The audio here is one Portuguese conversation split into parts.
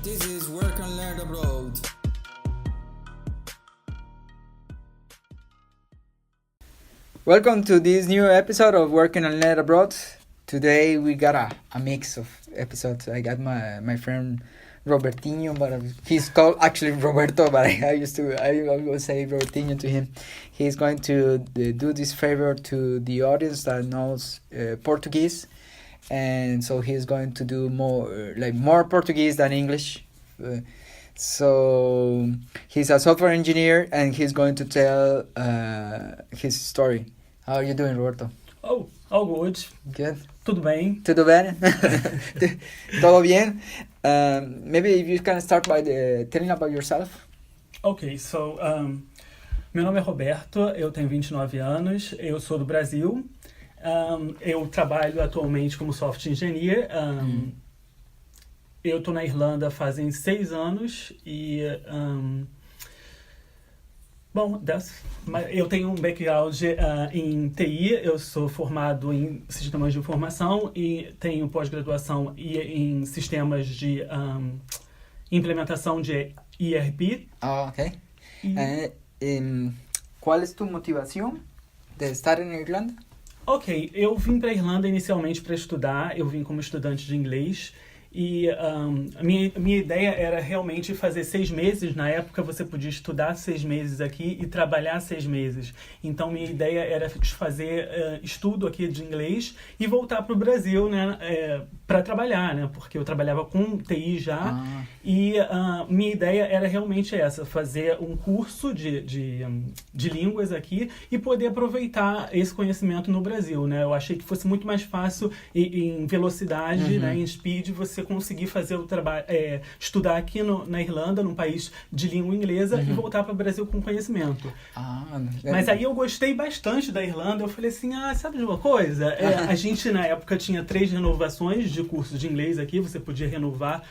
This is Work and Learn Abroad. Welcome to this new episode of Working and Learn Abroad. Today we got a mix of episodes. I got my friend Robertinho, but he's called actually Roberto, but I will say Robertinho to him. He's going to do this favor to the audience that knows Portuguese, and so he's going to do more Portuguese than English. So he's a software engineer, and he's going to tell his story. How are you doing, Roberto? Oh, all good. Good. Tudo bem. Tudo bem? Todo bien? Maybe if you can start by telling about yourself. Ok, so, meu nome é Roberto, eu tenho 29 anos, eu sou do Brasil, eu trabalho atualmente como software engineer, eu estou na Irlanda fazem 6 anos e... eu tenho um background em TI, eu sou formado em sistemas de informação e tenho pós-graduação em sistemas de implementação de ERP. Ok. Qual é a tua motivação de estar na Irlanda? Ok, eu vim para a Irlanda inicialmente para estudar, eu vim como estudante de inglês. E a minha ideia era realmente fazer 6 meses. Na época você podia estudar 6 meses aqui e trabalhar 6 meses. Então minha ideia era fazer estudo aqui de inglês e voltar para o Brasil, né, para trabalhar, né, porque eu trabalhava com TI já. E minha ideia era realmente essa, fazer um curso de línguas aqui e poder aproveitar esse conhecimento no Brasil, né. Eu achei que fosse muito mais fácil em velocidade, né, em speed, você conseguir fazer o trabalho, estudar aqui na Irlanda, num país de língua inglesa, e voltar para o Brasil com conhecimento. Mas aí eu gostei bastante da Irlanda, eu falei assim, sabe de uma coisa? A gente na época tinha 3 renovações de curso de inglês aqui, você podia renovar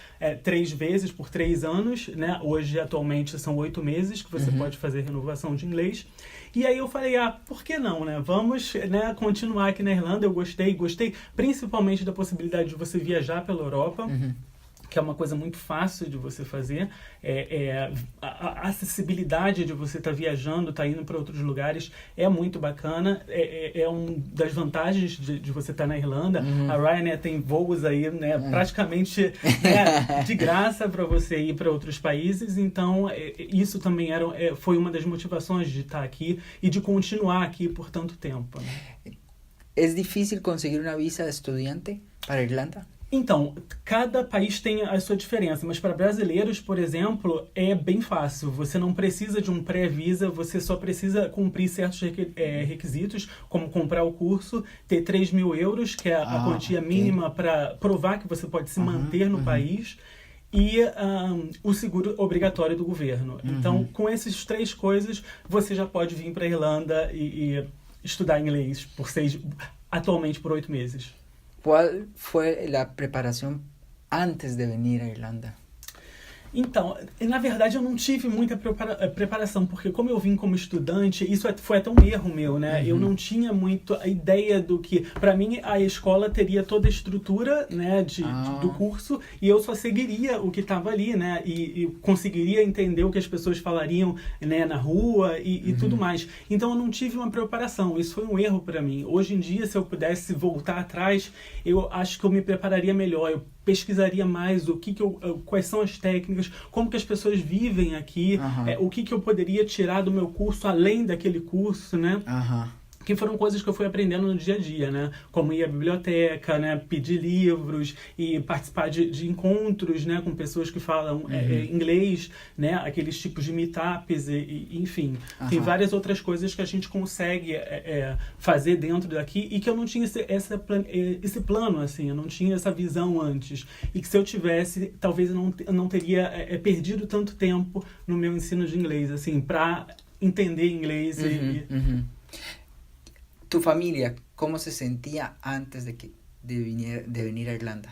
3 vezes por 3 anos, né? Hoje, atualmente, são 8 meses que você pode fazer renovação de inglês. E aí eu falei, por que não, né? Vamos, né, continuar aqui na Irlanda. Eu gostei principalmente da possibilidade de você viajar pela Europa, que é uma coisa muito fácil de você fazer. A acessibilidade de você estar viajando, estar indo para outros lugares é muito bacana. É uma das vantagens de você estar na Irlanda. A Ryanair tem voos aí, né, praticamente de graça para você ir para outros países. Então, isso também foi uma das motivações de estar aqui e de continuar aqui por tanto tempo, né? É difícil conseguir uma visa de estudante para a Irlanda? Então, cada país tem a sua diferença, mas para brasileiros, por exemplo, é bem fácil. Você não precisa de um pré-visa, você só precisa cumprir certos requisitos, como comprar o curso, ter 3.000 euros, que é a quantia mínima para provar que você pode se manter no país, e o seguro obrigatório do governo. Então, com essas 3 coisas, você já pode vir para a Irlanda e estudar inglês atualmente por 8 meses. Qual foi a preparação antes de vir à Irlanda? Então, na verdade eu não tive muita preparação, porque como eu vim como estudante, isso foi até um erro meu, né? Eu não tinha muito a ideia do que... Para mim, a escola teria toda a estrutura, né, do curso, e eu só seguiria o que estava ali, né? E conseguiria entender o que as pessoas falariam, né, na rua e tudo mais. Então eu não tive uma preparação, isso foi um erro para mim. Hoje em dia, se eu pudesse voltar atrás, eu acho que eu me prepararia melhor, eu pesquisaria mais quais são as técnicas, como que as pessoas vivem aqui, o que eu poderia tirar do meu curso além daquele curso, né? Que foram coisas que eu fui aprendendo no dia a dia, né? Como ir à biblioteca, né? Pedir livros e participar de encontros, né? Com pessoas que falam inglês, né? Aqueles tipos de meetups, enfim. Tem várias outras coisas que a gente consegue fazer dentro daqui e que eu não tinha esse plano, assim, eu não tinha essa visão antes. E que se eu tivesse, talvez eu não teria perdido tanto tempo no meu ensino de inglês, assim, para entender inglês ¿Tu familia cómo se sentía antes de venir a Irlanda?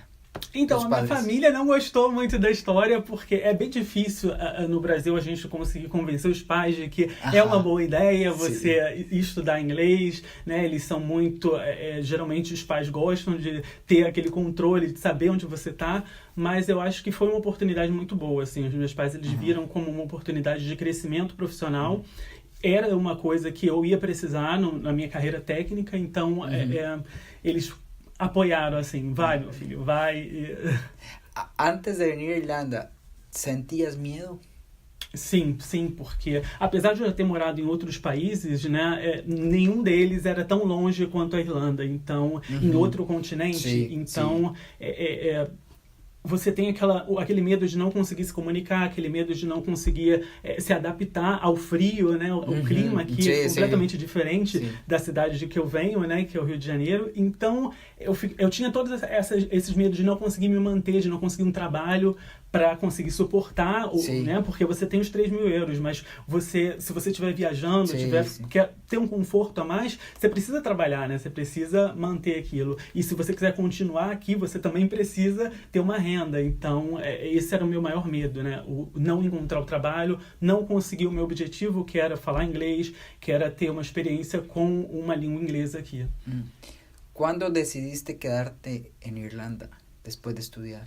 Então, dos a minha padres? família não gostou muito da história, porque é bem difícil no Brasil a gente conseguir convencer os pais de que é uma boa ideia você estudar inglês, né? Eles são muito... geralmente os pais gostam de ter aquele controle, de saber onde você tá, mas eu acho que foi uma oportunidade muito boa, assim. Os meus pais, eles viram como uma oportunidade de crescimento profissional. Era uma coisa que eu ia precisar na minha carreira técnica, então eles apoyaram assim, vai meu filho, vai. Antes de venir a Irlanda, ¿sentías miedo? Sim, porque apesar de eu ter morado em outros países, né, nenhum deles era tão longe quanto a Irlanda, então, em outro continente, então, você tem aquele medo de não conseguir se comunicar, aquele medo de não conseguir se adaptar ao frio, né? O clima aqui é completamente diferente da cidade de que eu venho, né? Que é o Rio de Janeiro. Então, eu tinha todos esses medos de não conseguir me manter, de não conseguir um trabalho para conseguir suportar, né? Porque você tem os 3.000 euros, mas se você estiver viajando, quer ter um conforto a mais, você precisa trabalhar, né? Você precisa manter aquilo. E se você quiser continuar aqui, você também precisa ter uma renda. Então, esse era o meu maior medo, né? O não encontrar o trabalho, não conseguir o meu objetivo, que era falar inglês, que era ter uma experiência com uma língua inglesa aqui. Quando decidiste quedarte em Irlanda, depois de estudar?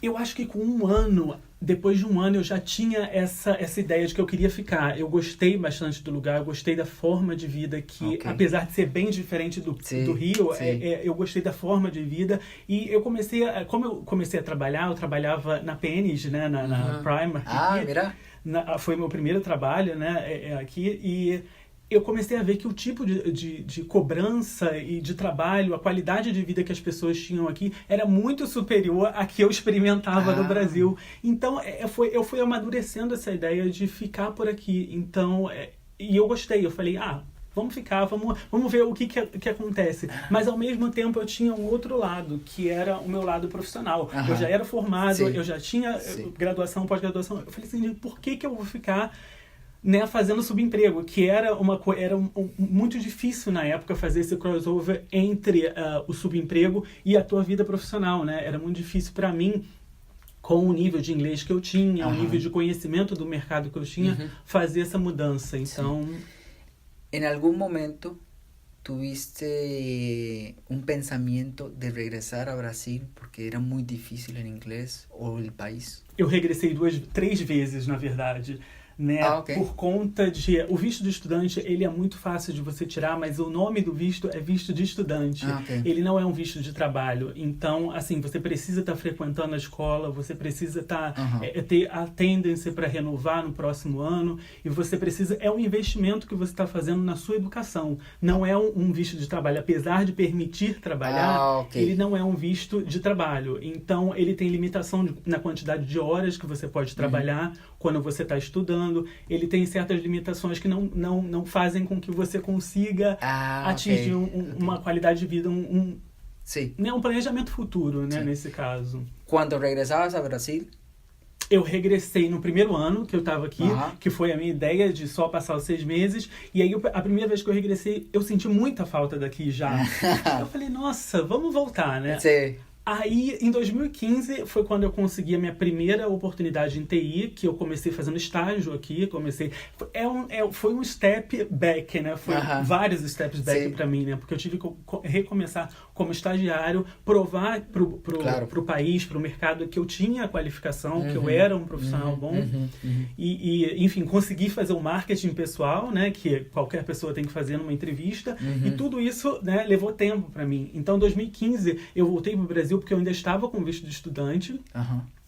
Eu acho que depois de um ano, eu já tinha essa ideia de que eu queria ficar. Eu gostei bastante do lugar, eu gostei da forma de vida que, apesar de ser bem diferente do Rio, eu gostei da forma de vida. E eu como eu comecei a trabalhar, eu trabalhava na Pennies, né, na Primark. Mira. Foi meu primeiro trabalho, né, aqui, e eu comecei a ver que o tipo de cobrança e de trabalho, a qualidade de vida que as pessoas tinham aqui era muito superior à que eu experimentava no Brasil. Então, eu fui amadurecendo essa ideia de ficar por aqui. Então, e eu gostei. Eu falei, vamos ficar, vamos ver o que acontece. Mas, ao mesmo tempo, eu tinha um outro lado, que era o meu lado profissional. Eu já era formado, eu já tinha graduação, pós-graduação. Eu falei assim, por que eu vou ficar, né, fazendo subemprego, que era muito difícil na época fazer esse crossover entre o subemprego e a tua vida profissional, né? Era muito difícil para mim, com o nível de inglês que eu tinha, o nível de conhecimento do mercado que eu tinha, fazer essa mudança. Então, em algum momento tuviste um pensamento de regressar ao Brasil porque era muito difícil em inglês ou o país? Eu regressei 3 vezes, na verdade. Né? Por conta de... O visto de estudante, ele é muito fácil de você tirar, mas o nome do visto é visto de estudante. Ele não é um visto de trabalho. Então, assim, você precisa estar frequentando a escola, você precisa ter a tendência para renovar no próximo ano, e você precisa... É um investimento que você está fazendo na sua educação. Não é um visto de trabalho. Apesar de permitir trabalhar, ele não é um visto de trabalho. Então, ele tem limitação na quantidade de horas que você pode trabalhar quando você está estudando. Ele tem certas limitações que não fazem com que você consiga atingir uma qualidade de vida, né, um planejamento futuro, né, nesse caso. Quando regressavas ao Brasil? Eu regressei no primeiro ano que eu estava aqui, que foi a minha ideia de só passar os 6 meses. E aí, a primeira vez que eu regressei, eu senti muita falta daqui já. Eu falei, nossa, vamos voltar, né? Sim. Aí, em 2015, foi quando eu consegui a minha primeira oportunidade em TI, que eu comecei fazendo estágio aqui, foi um step back, né? Foi vários steps back para mim, né? Porque eu tive que recomeçar como estagiário, provar pro país, pro mercado, que eu tinha a qualificação, que eu era um profissional bom. E, enfim, consegui fazer o marketing pessoal, né? Que qualquer pessoa tem que fazer numa entrevista. E tudo isso, né, levou tempo para mim. Então, em 2015, eu voltei pro Brasil porque eu ainda estava com visto de estudante,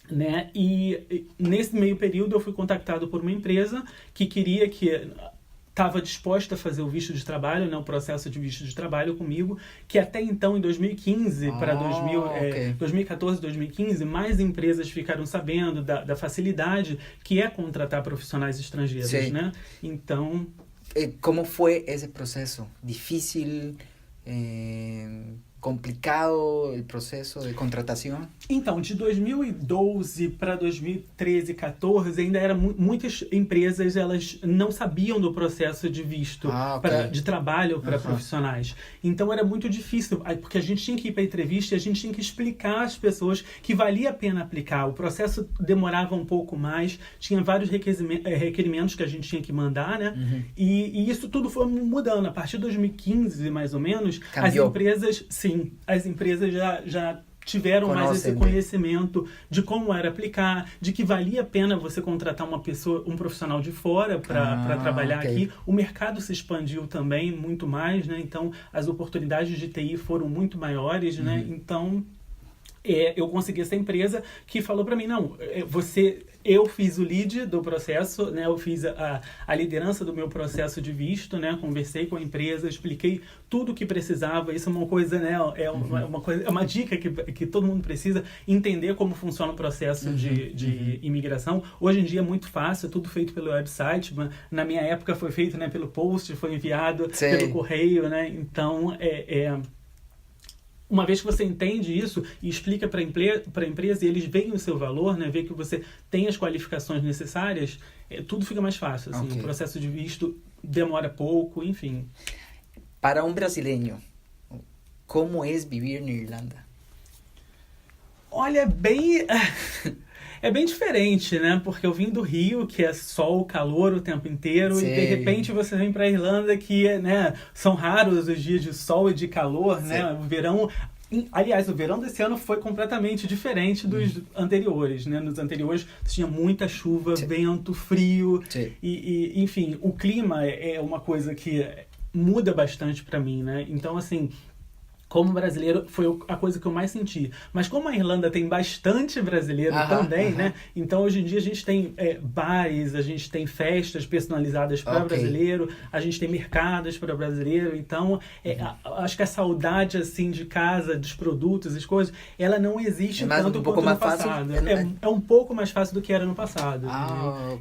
né? E nesse meio período eu fui contactado por uma empresa que estava disposta a fazer o visto de trabalho, né, o processo de visto de trabalho comigo, que até então, em 2015 para 2014, 2015, mais empresas ficaram sabendo da facilidade que é contratar profissionais estrangeiros, né? Então... Como foi esse processo? Difícil? complicado el proceso de contratación? Então, de 2012 para 2013, 14, ainda era muitas empresas, elas não sabiam do processo de visto de trabalho para profissionais. Então, era muito difícil, porque a gente tinha que ir para a entrevista e a gente tinha que explicar às pessoas que valia a pena aplicar. O processo demorava um pouco mais, tinha vários requerimentos que a gente tinha que mandar, né? E isso tudo foi mudando. A partir de 2015, mais ou menos, Cambiou. As empresas já tiveram mais esse conhecimento de como era aplicar, de que valia a pena você contratar um profissional de fora para trabalhar aqui. O mercado se expandiu também muito mais, né? Então, as oportunidades de TI foram muito maiores, né? Então, eu consegui essa empresa que falou para mim, não, eu fiz o lead do processo, né? Eu fiz a liderança do meu processo de visto, né? Conversei com a empresa, expliquei tudo o que precisava. Isso é uma coisa, né? É uma dica que todo mundo precisa entender como funciona o processo de imigração. Hoje em dia é muito fácil, é tudo feito pelo website. Mas na minha época foi feito, né? Pelo post, foi enviado pelo correio, né? Então, uma vez que você entende isso e explica para a empresa e eles veem o seu valor, né, vê que você tem as qualificações necessárias, tudo fica mais fácil. Assim, o processo de visto demora pouco, enfim. Para um brasileiro, como é viver na Irlanda? Olha, é bem diferente, né? Porque eu vim do Rio, que é sol, calor o tempo inteiro, e de repente você vem para a Irlanda, que né, são raros os dias de sol e de calor, né? O verão... Aliás, o verão desse ano foi completamente diferente dos anteriores, né? Nos anteriores tinha muita chuva, vento, frio, e enfim, o clima é uma coisa que muda bastante para mim, né? Então, assim... Como brasileiro, foi a coisa que eu mais senti. Mas como a Irlanda tem bastante brasileiro também, né? Então, hoje em dia, a gente tem bares, a gente tem festas personalizadas para brasileiro, a gente tem mercados para brasileiro. Então, acho que a saudade, assim, de casa, dos produtos, as coisas, ela não existe tanto quanto no passado. É um pouco mais fácil do que era no passado.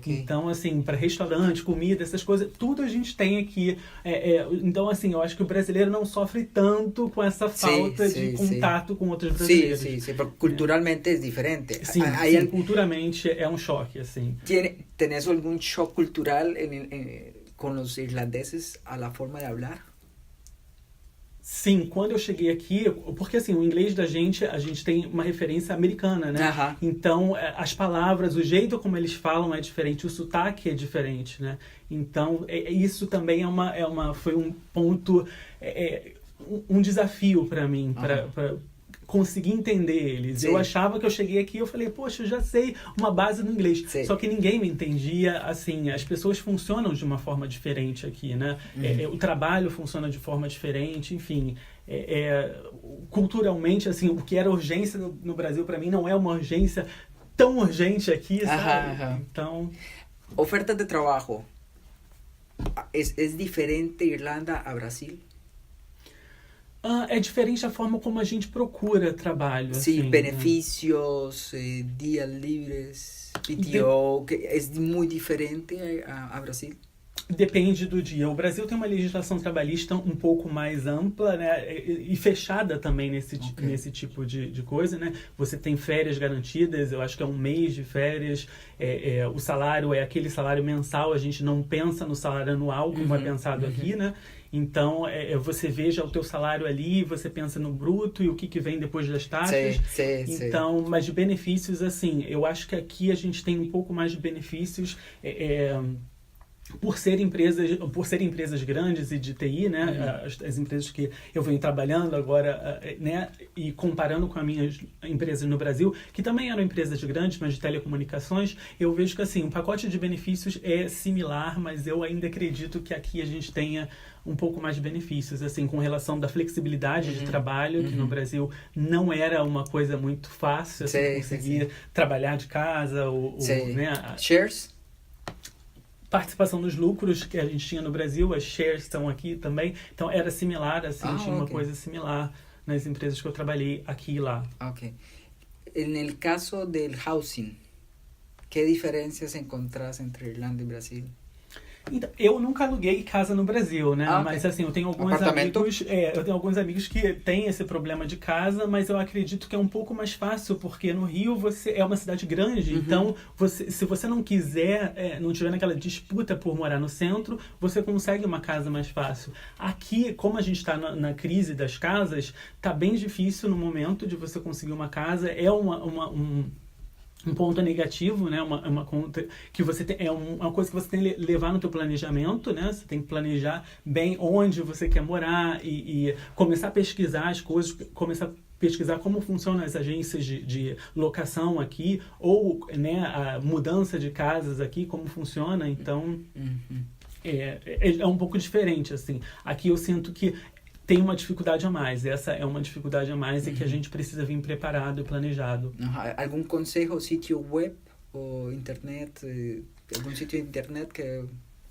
Então, assim, para restaurante, comida, essas coisas, tudo a gente tem aqui. Então, assim, eu acho que o brasileiro não sofre tanto com essa falta de contato com outros brasileiros. Sim, porque culturalmente é diferente. Sim, culturalmente é um choque, assim. ¿Tienes algum choque cultural com os irlandeses a la forma de hablar? Sim, quando eu cheguei aqui, porque assim, o inglês da gente, a gente tem uma referência americana, né? Então, as palavras, o jeito como eles falam é diferente, o sotaque é diferente, né? Então, isso também foi um ponto... um desafio para mim, para conseguir entender eles. Eu achava que eu cheguei aqui e eu falei, poxa, eu já sei uma base no inglês. Só que ninguém me entendia, assim, as pessoas funcionam de uma forma diferente aqui, né? O trabalho funciona de forma diferente, enfim. Culturalmente, assim, o que era urgência no Brasil para mim não é uma urgência tão urgente aqui, sabe? Então... Ofertas de trabalho. É diferente Irlanda a Brasil? É diferente a forma como a gente procura trabalho. Sim, assim, benefícios, né? Dias livres, PTO, é muito diferente a Brasil? Depende do dia. O Brasil tem uma legislação trabalhista um pouco mais ampla, né, e fechada também nesse tipo de coisa, né? Você tem férias garantidas, eu acho que é 1 mês de férias, o salário é aquele salário mensal, a gente não pensa no salário anual como é pensado aqui, né? Então, você veja o teu salário ali, você pensa no bruto e o que vem depois das taxas. Então, mas de benefícios, assim, eu acho que aqui a gente tem um pouco mais de benefícios... Por serem empresas grandes e de TI, né, as empresas que eu venho trabalhando agora, né, e comparando com as minhas empresas no Brasil, que também eram empresas grandes, mas de telecomunicações, eu vejo que assim, o pacote de benefícios é similar, mas eu ainda acredito que aqui a gente tenha um pouco mais de benefícios, assim, com relação da flexibilidade de trabalho, que no Brasil não era uma coisa muito fácil, assim, conseguir trabalhar de casa, né, shares? Participação nos lucros que a gente tinha no Brasil, as shares estão aqui também, então era similar, assim, tinha uma coisa similar nas empresas que eu trabalhei aqui e lá. Ok. No caso do housing, que diferenças encontrás entre Irlanda e Brasil? Então, eu nunca aluguei casa no Brasil, né? Ok. Mas assim, eu tenho alguns amigos que têm esse problema de casa, mas eu acredito que é um pouco mais fácil, porque no Rio é uma cidade grande, então se você não quiser, não tiver naquela disputa por morar no centro, você consegue uma casa mais fácil. Aqui, como a gente está na crise das casas, tá bem difícil no momento de você conseguir uma casa, um ponto negativo, né? Uma conta que você tem, uma coisa que você tem que levar no teu planejamento, né? Você tem que planejar bem onde você quer morar e começar a pesquisar as coisas, começar a pesquisar como funcionam as agências de locação aqui, ou, né, a mudança de casas aqui, como funciona. Então, é um pouco diferente, assim. Aqui eu sinto que tem uma dificuldade a mais. Essa é uma dificuldade a mais e que a gente precisa vir preparado e planejado. Algum consejo, sítio web ou internet, algum sítio de internet que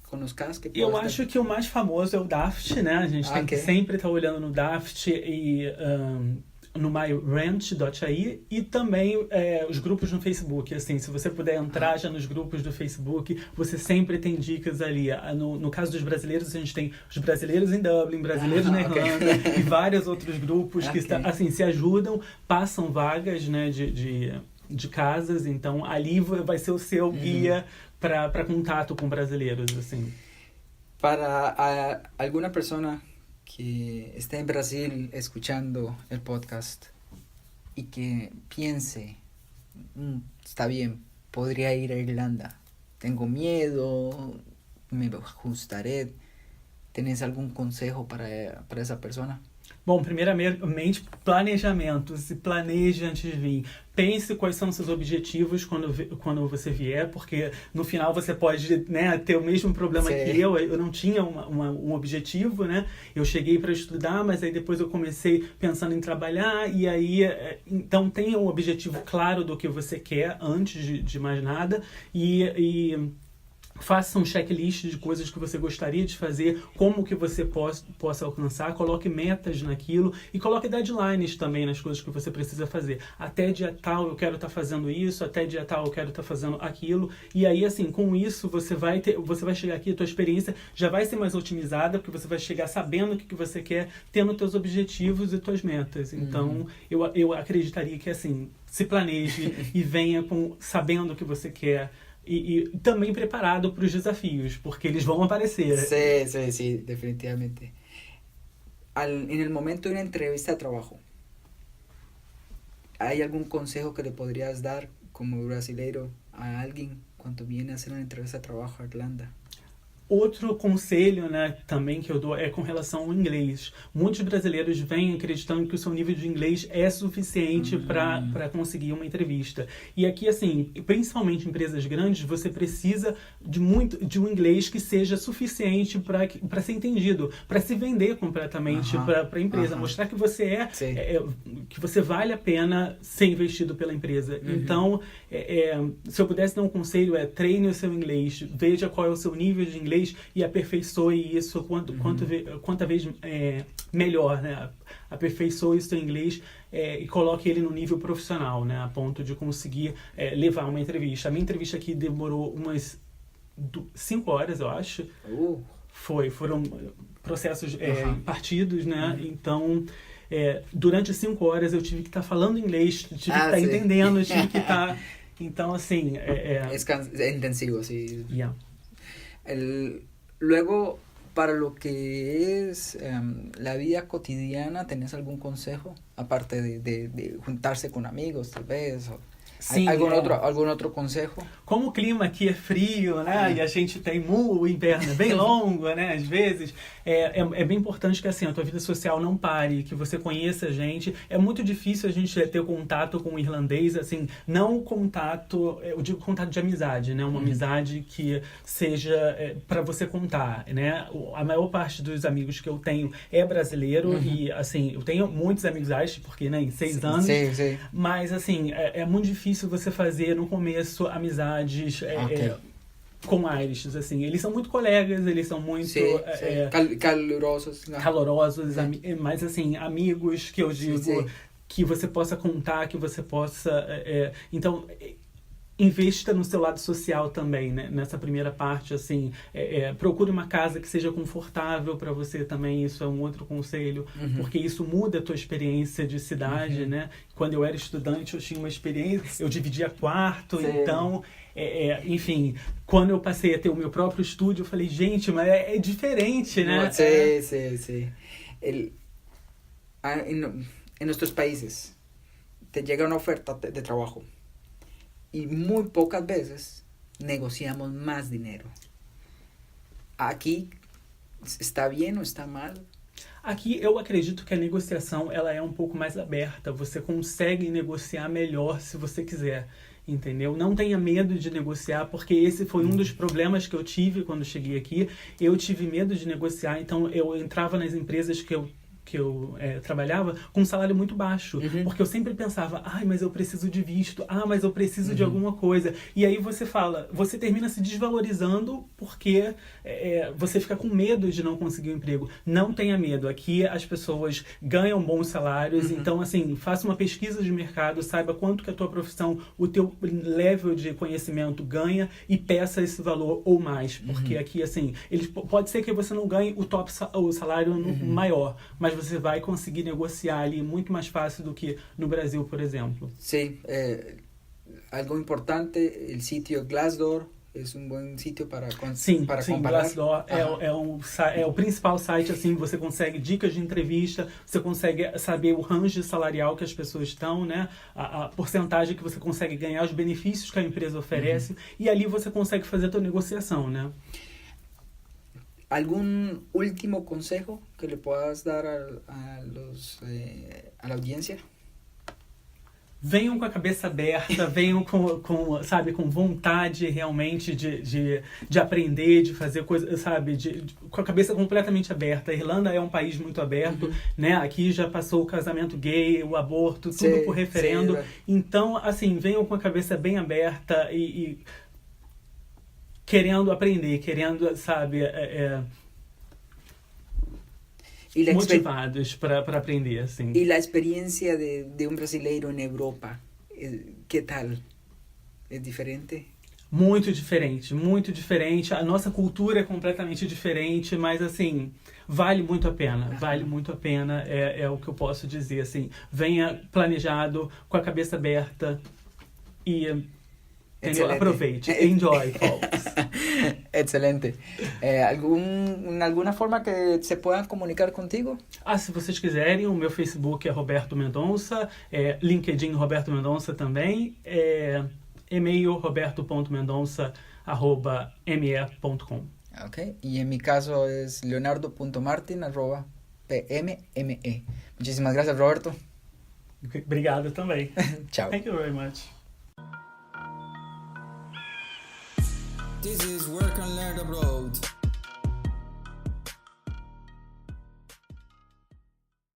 conozcas? Eu acho que o mais famoso é o Daft, né? A gente tem que sempre estar olhando no Daft e no myranch.ai e também os grupos no Facebook. Assim, se você puder entrar já nos grupos do Facebook, você sempre tem dicas ali. No caso dos brasileiros, a gente tem os brasileiros em Dublin, brasileiros na Irlanda e vários outros grupos que assim, se ajudam, passam vagas, né, de casas. Então, ali vai ser o seu guia para contato com brasileiros, assim. Para alguna persona que esté en Brasil escuchando el podcast y que piense, está bien, podría ir a Irlanda, tengo miedo, me ajustaré, ¿tenés algún consejo para esa persona? Bom, primeiramente, planejamento. Se planeje antes de vir. Pense quais são os seus objetivos quando você vier, porque no final você pode, né, ter o mesmo problema que eu. Eu não tinha um objetivo, né? Eu cheguei para estudar, mas aí depois eu comecei pensando em trabalhar, e aí, então tenha um objetivo claro do que você quer antes de mais nada, e faça um checklist de coisas que você gostaria de fazer, como que você possa alcançar, coloque metas naquilo e coloque deadlines também nas coisas que você precisa fazer. Até dia tal eu quero estar fazendo isso, até dia tal eu quero estar fazendo aquilo. E aí, assim, com isso você vai chegar aqui, a tua experiência já vai ser mais otimizada, porque você vai chegar sabendo o que você quer, tendo teus objetivos e tuas metas. Então, eu acreditaria que, assim, se planeje e venha sabendo o que você quer, e também preparado para os desafios, porque eles vão aparecer. Sí, definitivamente. En el momento de una entrevista de trabajo, ¿hay algún consejo que le podrías dar como brasileiro a alguien cuando viene a hacer una entrevista de trabajo a Irlanda? Outro conselho, né, também que eu dou é com relação ao inglês. Muitos brasileiros vêm acreditando que o seu nível de inglês é suficiente para conseguir uma entrevista. E aqui, assim, principalmente em empresas grandes, você precisa de um inglês que seja suficiente para ser entendido, para se vender completamente para a empresa, mostrar que você que você vale a pena ser investido pela empresa. Então, se eu pudesse dar um conselho, treine o seu inglês, veja qual é o seu nível de inglês e aperfeiçoe isso quanta vez melhor, né? Aperfeiçoe o seu inglês e coloque ele no nível profissional, né? A ponto de conseguir levar uma entrevista. A minha entrevista aqui demorou umas 5 horas, eu acho. Foram processos partidos, né? Então, durante 5 horas eu tive que estar falando inglês, tive que estar entendendo, tive que estar... Então, assim... É intensivo, sí. Yeah. Luego, para lo que es la vida cotidiana, ¿tenés algún consejo? Aparte de juntarse con amigos, tal vez, o Sim, algum outro consejo? Como o clima aqui é frio, né? E a gente tem o inverno é bem longo, né? Às vezes, é bem importante que, assim, a tua vida social não pare, que você conheça gente. É muito difícil a gente ter contato com o irlandês, assim, não contato, eu digo contato de amizade, né? Uma amizade que seja para você contar, né? A maior parte dos amigos que eu tenho é brasileiro e, assim, eu tenho muitos amigos Irish, porque, né, em 6 anos. Sim. Mas, assim, é muito difícil você fazer no começo amizades com Irishes, assim. Eles são muito colegas, eles são muito calorosos, mas, assim, amigos que eu digo que você possa contar, que você possa... Então, investa no seu lado social também, né? Nessa primeira parte, assim, procure uma casa que seja confortável para você também, isso é um outro conselho, porque isso muda a tua experiência de cidade, né? Quando eu era estudante, eu tinha uma experiência, eu dividia quarto, Sim. então, enfim, quando eu passei a ter o meu próprio estúdio, eu falei, gente, mas é diferente, né? Sí. En nuestros países te llega una oferta de trabajo y muy pocas veces negociamos más dinero. Aquí está bien o está mal? Aqui eu acredito que a negociação ela é um pouco mais aberta. Você consegue negociar melhor se você quiser, entendeu? Não tenha medo de negociar, porque esse foi um dos problemas que eu tive quando cheguei aqui. Eu tive medo de negociar, então eu entrava nas empresas que eu trabalhava com um salário muito baixo, porque eu sempre pensava, mas eu preciso de visto, mas eu preciso de alguma coisa, e aí você termina se desvalorizando porque você fica com medo de não conseguir um emprego. Não tenha medo, aqui as pessoas ganham bons salários, então assim, faça uma pesquisa de mercado, saiba quanto que a tua profissão, o teu level de conhecimento ganha e peça esse valor ou mais, porque aqui assim, pode ser que você não ganhe o salário maior, mas você vai conseguir negociar ali muito mais fácil do que no Brasil, por exemplo. Sí, algo importante, el sitio Glassdoor es un buen sitio para comparar. Glassdoor é o principal site, assim, você consegue dicas de entrevista, você consegue saber o range salarial que as pessoas estão, né? A porcentagem que você consegue ganhar, os benefícios que a empresa oferece, e ali você consegue fazer a tua negociação, né? ¿Algún último consejo que le puedas dar a la audiencia? Venham com a cabeça aberta, venham com vontade realmente de aprender, de fazer coisas, sabe, com a cabeça completamente aberta. A Irlanda é um país muito aberto, né? Aqui já passou o casamento gay, o aborto, tudo por referendo. Então, assim, venham com a cabeça bem aberta e querendo aprender, querendo, sabe, motivados para aprender, assim. E a experiência de um brasileiro na Europa, que tal? É diferente? Muito diferente, muito diferente. A nossa cultura é completamente diferente, mas, assim, vale muito a pena. Vale muito a pena, é o que eu posso dizer, assim. Venha planejado, com a cabeça aberta e... aproveite, enjoy, folks. Excelente. ¿Alguna forma que se puedan comunicar contigo? Se vocês quiserem, o meu Facebook é Roberto Mendonça, LinkedIn Roberto Mendonça também, e-mail roberto.mendonça@me.com. Ok, y en mi caso es leonardo.martin@pmme. Muchísimas gracias, Roberto. Obrigado também. Ciao. Thank you very much. This is Work and Learn Abroad.